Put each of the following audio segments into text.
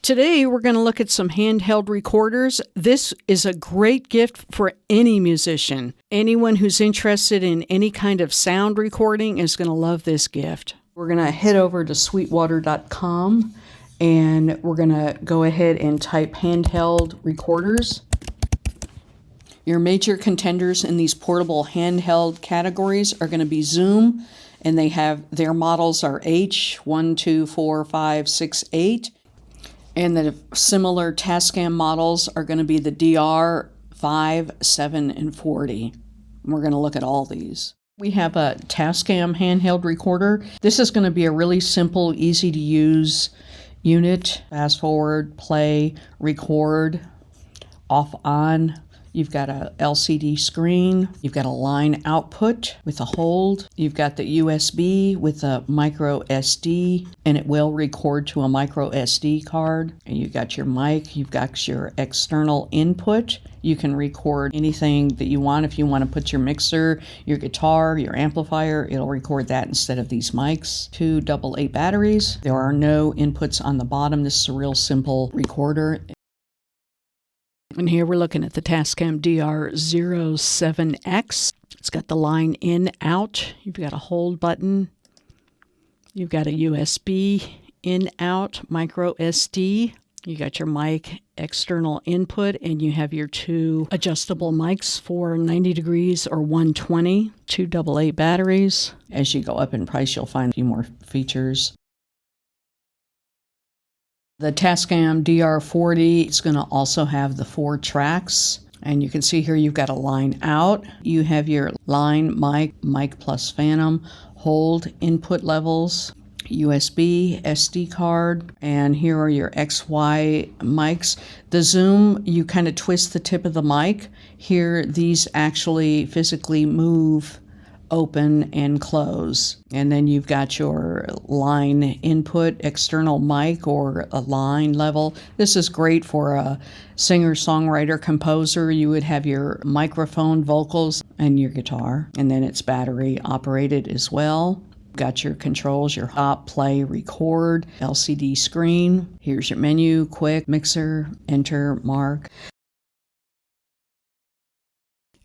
Today, we're going to look at some handheld recorders. This is a great gift for any musician. Anyone who's interested in any kind of sound recording is going to love this gift. We're going to head over to sweetwater.com and we're going to go ahead and type handheld recorders. Your major contenders in these portable handheld categories are going to be Zoom, and their models are H1, 2, 4, 5, 6, 8. And the similar Tascam models are going to be the DR 5, 7, and 40. We're going to look at all these. We have a Tascam handheld recorder. This is going to be a really simple, easy to use unit. Fast forward, play, record, off on. You've got a LCD screen, you've got a line output with a hold, you've got the USB with a micro SD, and it will record to a micro SD card. And you've got your mic, you've got your external input. You can record anything that you want. If you want to put your mixer, your guitar, your amplifier, it'll record that instead of these mics. 2 AA batteries. There are no inputs on the bottom. This is a real simple recorder. And here we're looking at the Tascam DR07X. It's got the line in, out. You've got a hold button. You've got a USB in, out, micro SD. You got your mic external input, and you have your 2 adjustable mics for 90 degrees or 120, 2 AA batteries. As you go up in price, you'll find a few more features. The Tascam DR40 is going to also have the 4 tracks. And you can see here you've got a line out. You have your line mic plus phantom, hold input levels, USB, SD card, and here are your XY mics. The Zoom, you kind of twist the tip of the mic. Here, these actually physically move, open and close. And then you've got your line input, external mic or a line level. This is great for a singer, songwriter, composer. You would have your microphone, vocals, and your guitar. And then it's battery operated as well. Got your controls, your stop, play, record, LCD screen. Here's your menu, quick, mixer, enter, mark.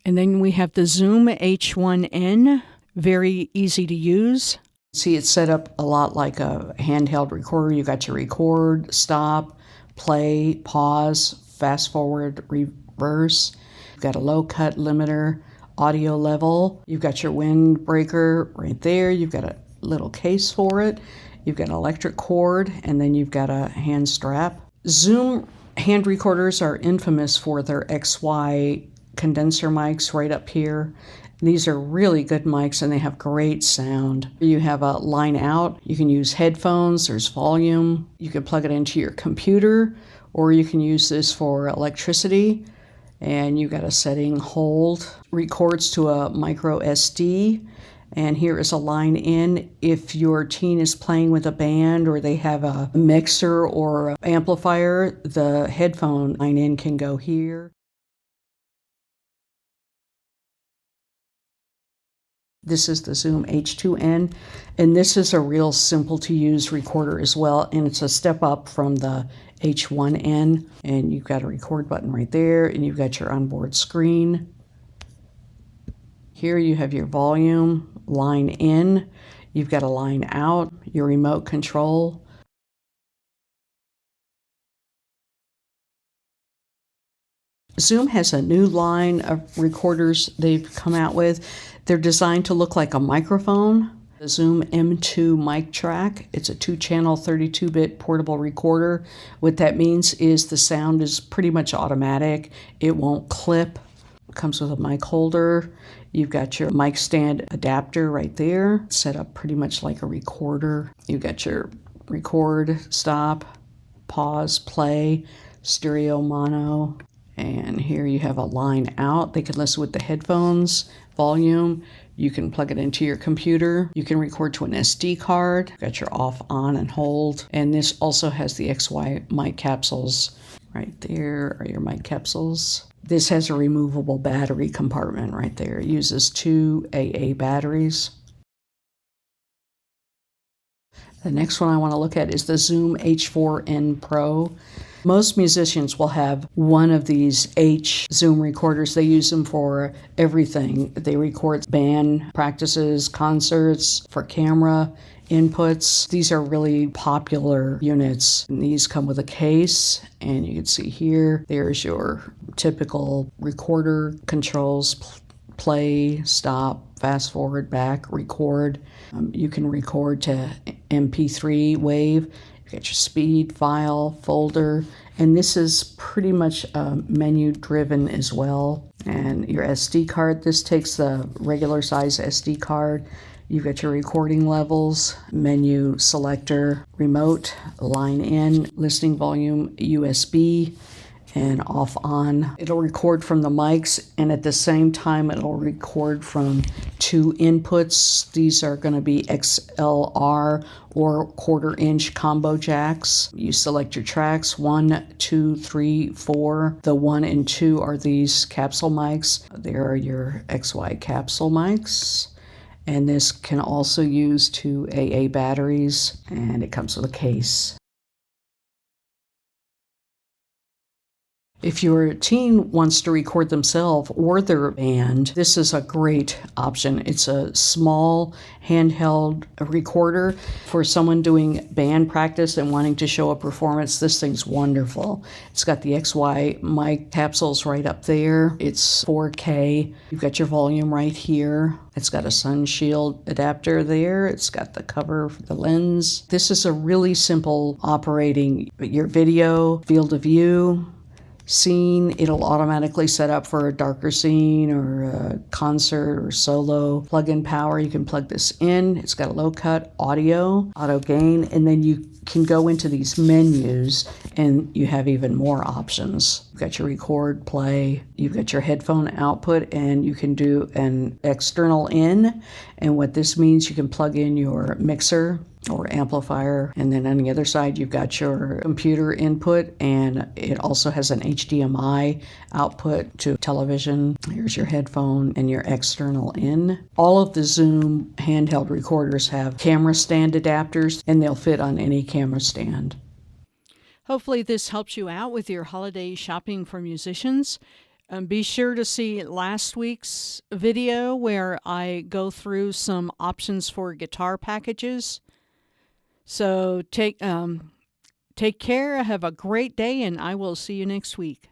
And then we have the Zoom H1N, very easy to use. See, it's set up a lot like a handheld recorder. You got your record, stop, play, pause, fast forward, reverse. You've got a low cut limiter, audio level. You've got your windbreaker right there. You've got a little case for it. You've got an electric cord, and then you've got a hand strap. Zoom hand recorders are infamous for their XY condenser mics right up here. These are really good mics and they have great sound. You have a line out. You can use headphones. There's volume. You can plug it into your computer, or you can use this for electricity. And you got a setting, hold, records to a micro SD. And here is a line in. If your teen is playing with a band or they have a mixer or an amplifier, the headphone line in can go here. This is the Zoom H2N, and this is a real simple to use recorder as well, and it's a step up from the H1N, and you've got a record button right there, and you've got your onboard screen. Here you have your volume, line in, you've got a line out, your remote control. Zoom has a new line of recorders they've come out with. They're designed to look like a microphone. The Zoom M2 mic track. It's a 2-channel 32-bit portable recorder. What that means is the sound is pretty much automatic. It won't clip. It comes with a mic holder. You've got your mic stand adapter right there, set up pretty much like a recorder. You've got your record, stop, pause, play, stereo, mono. And here you have a line out. They can listen with the headphones, volume. You can plug it into your computer. You can record to an SD card. You've got your off, on, and hold. And this also has the XY mic capsules. Right there are your mic capsules. This has a removable battery compartment right there. It uses 2 AA batteries. The next one I want to look at is the Zoom H4n Pro. Most musicians will have one of these H Zoom recorders. They use them for everything. They record band practices, concerts, for camera inputs. These are really popular units. And these come with a case, and you can see here, there's your typical recorder controls, play, stop, fast forward, back, record. You can record to MP3 wave. You got your speed, file, folder, and this is pretty much menu driven as well. And your SD card, this takes the regular size SD card. You've got your recording levels, menu selector, remote, line in, listening volume, USB, and off on. It'll record from the mics, and at the same time it'll record from two inputs. These are going to be XLR or 1/4-inch combo jacks. You select your tracks, 1, 2, 3, 4. The 1 and 2 are these capsule mics. There are your XY capsule mics. And this can also use 2 AA batteries, and it comes with a case. If your teen wants to record themselves or their band, this is a great option. It's a small handheld recorder for someone doing band practice and wanting to show a performance. This thing's wonderful. It's got the XY mic capsules right up there. It's 4K. You've got your volume right here. It's got a sun shield adapter there. It's got the cover for the lens. This is a really simple operating your video, field of view, scene. It'll automatically set up for a darker scene or a concert or solo. Plug-in power, you can plug this in. It's got a low cut, audio, auto gain, and then you can go into these menus and you have even more options. You've got your record, play, you've got your headphone output, and you can do an external in. And what this means, you can plug in your mixer or amplifier, and then on the other side you've got your computer input, and it also has an HDMI output to television. Here's your headphone and your external in. All of the Zoom handheld recorders have camera stand adapters, and they'll fit on any camera stand. Hopefully this helps you out with your holiday shopping for musicians. Be sure to see last week's video where I go through some options for guitar packages. So take care, have a great day, and I will see you next week.